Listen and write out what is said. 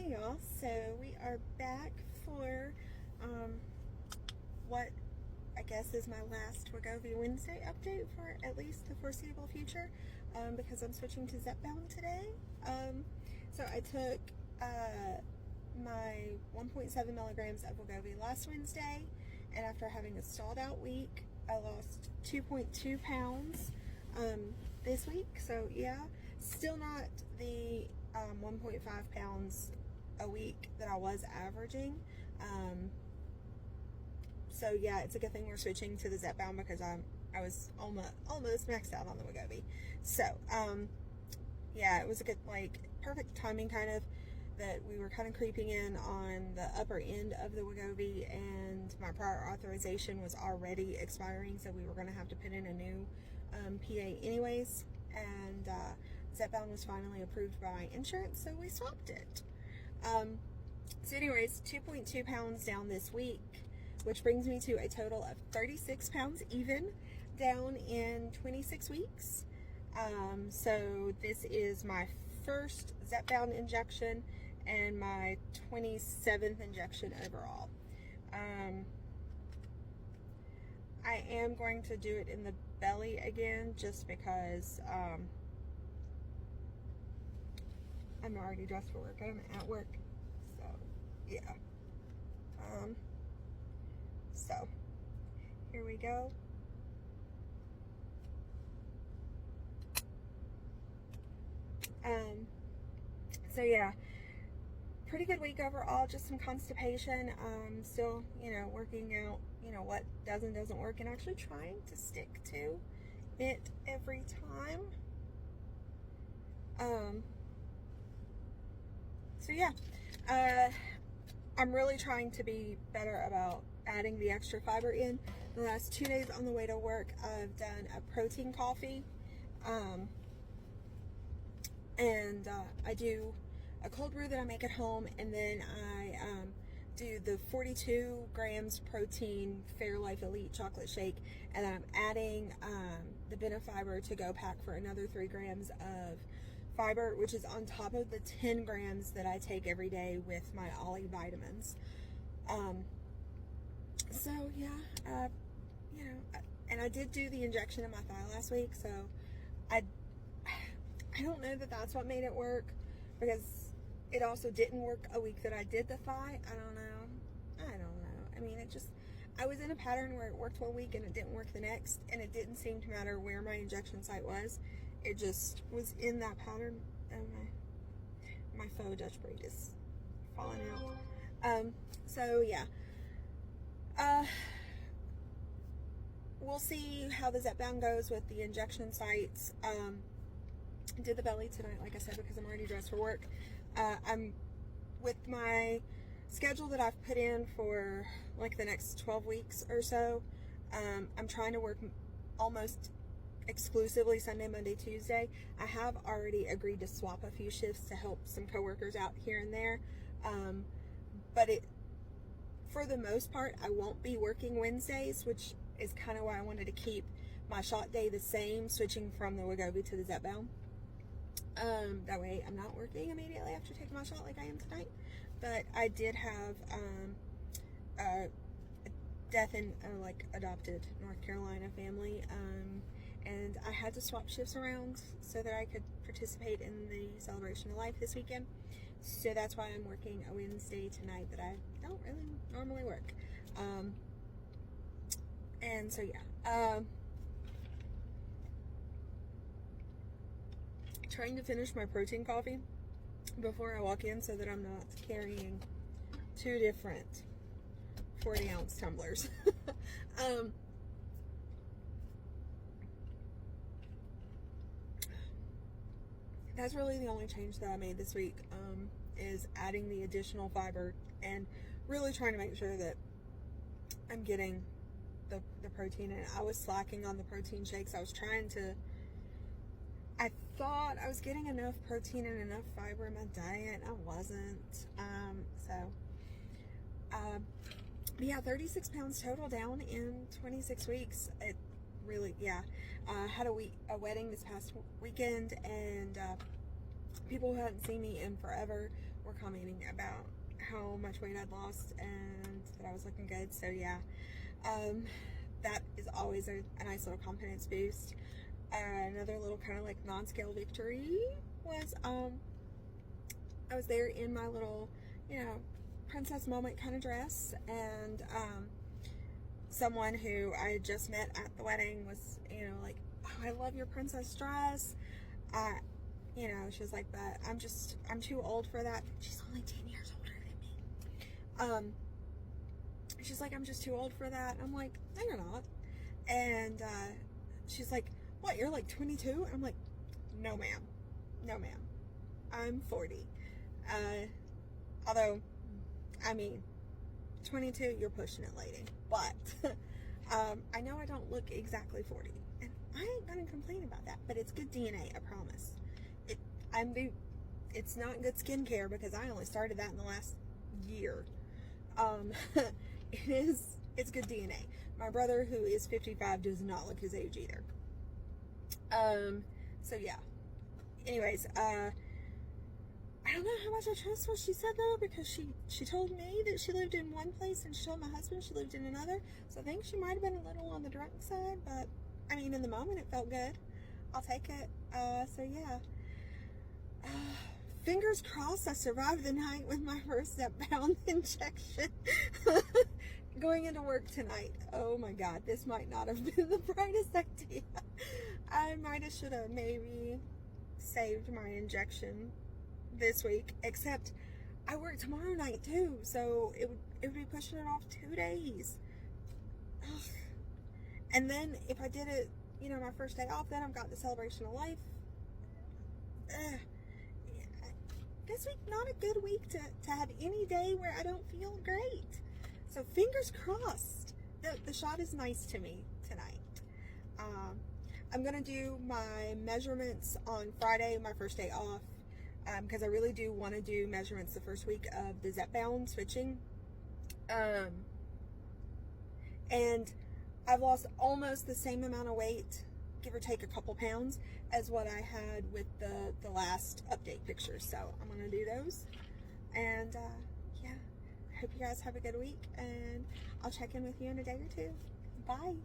Hey y'all, so we are back for what I guess is my last Wegovy Wednesday update for at least the foreseeable future, because I'm switching to Zepbound today. So I took my 1.7 milligrams of Wegovy last Wednesday, and after having a stalled out week, I lost 2.2 pounds this week. So yeah, still not the 1.5 pounds a week that I was averaging. So yeah, it's a good thing we're switching to the Zepbound because I was almost maxed out on the Wegovy. So yeah, it was a good, perfect timing, kind of, that we were kind of creeping in on the upper end of the Wegovy, and my prior authorization was already expiring, so we were going to have to put in a new PA anyways, and Zepbound was finally approved by my insurance, so we swapped it. So anyways, 2.2 pounds down this week, which brings me to a total of 36 pounds even, down in 26 weeks. So this is my first Zepbound injection and my 27th injection overall. I am going to do it in the belly again, just because I'm already dressed for work. I'm at work, so yeah. So here we go. So yeah, pretty good week overall. Just some constipation. Still, working out, what doesn't work, and actually trying to stick to it every time. So yeah, I'm really trying to be better about adding the extra fiber in. The last 2 days on the way to work, I've done a protein coffee, and I do a cold brew that I make at home, and then I do the 42 grams protein Fairlife Elite chocolate shake, and then I'm adding the Benefiber to go pack for another 3 grams of fiber, which is on top of the 10 grams that I take every day with my Ollie vitamins. So yeah, and I did do the injection in my thigh last week, so I don't know that that's what made it work, because it also didn't work a week that I did the thigh. I don't know. I mean, I was in a pattern where it worked 1 week and it didn't work the next, and it didn't seem to matter where my injection site was. It just was in that pattern. Oh, my faux Dutch braid is falling out. So yeah. We'll see how the Zepbound goes with the injection sites. Did the belly tonight, like I said, because I'm already dressed for work. I'm with my schedule that I've put in for the next 12 weeks or so. I'm trying to work almost exclusively Sunday, Monday, Tuesday. I have already agreed to swap a few shifts to help some coworkers out here and there. But for the most part, I won't be working Wednesdays, which is kind of why I wanted to keep my shot day the same, switching from the Wegovy to the Zepbound. That way I'm not working immediately after taking my shot like I am tonight. But I did have a death in adopted North Carolina family, and I had to swap shifts around so that I could participate in the celebration of life this weekend. So that's why I'm working a Wednesday tonight that I don't really normally work. And so yeah, trying to finish my protein coffee before I walk in so that I'm not carrying 2 different 40-ounce tumblers. That's really the only change that I made this week, is adding the additional fiber and really trying to make sure that I'm getting the protein in. I was slacking on the protein shakes. I thought I was getting enough protein and enough fiber in my diet. I wasn't. Yeah, 36 pounds total, down in 26 weeks. It really, yeah. I had a wedding this past weekend, and people who hadn't seen me in forever were commenting about how much weight I'd lost and that I was looking good. So yeah, that is always a nice little confidence boost. Another little kind of like non-scale victory was I was there in my little, you know, princess moment kind of dress, and someone who I had just met at the wedding was, you know, like, oh, I love your princess dress. You know, she was like, but I'm too old for that. She's only 10 years older than me. She's like, I'm just too old for that. I'm like, no, you're not. And she's like, what, you're like 22? I'm like, no, ma'am. No, ma'am. I'm 40. Although, I mean, 22, you're pushing it, lady. But I know I don't look exactly 40. And I ain't gonna complain about that. But it's good DNA, I promise. It's not good skincare because I only started that in the last year. It's good DNA. My brother, who is 55, does not look his age either. So yeah. Anyways, I don't know how much I trust what she said though, because she told me that she lived in one place and she told my husband she lived in another. So I think she might have been a little on the drunk side, but I mean, in the moment it felt good. I'll take it. So yeah. Fingers crossed I survived the night with my first step-down injection. Going into work tonight. Oh my God, this might not have been the brightest idea. I might have should have maybe saved my injection this week, except I work tomorrow night too, so it would be pushing it off 2 days. Ugh. And then if I did it, you know, my first day off, then I've got the celebration of life. Ugh. This week, not a good week to have any day where I don't feel great. So fingers crossed. The shot is nice to me tonight. I'm going to do my measurements on Friday, my first day off, because I really do want to do measurements the first week of the Zepbound switching. And I've lost almost the same amount of weight, give or take a couple pounds, as what I had with the last update pictures. So I'm going to do those. And yeah, I hope you guys have a good week, and I'll check in with you in a day or two. Bye.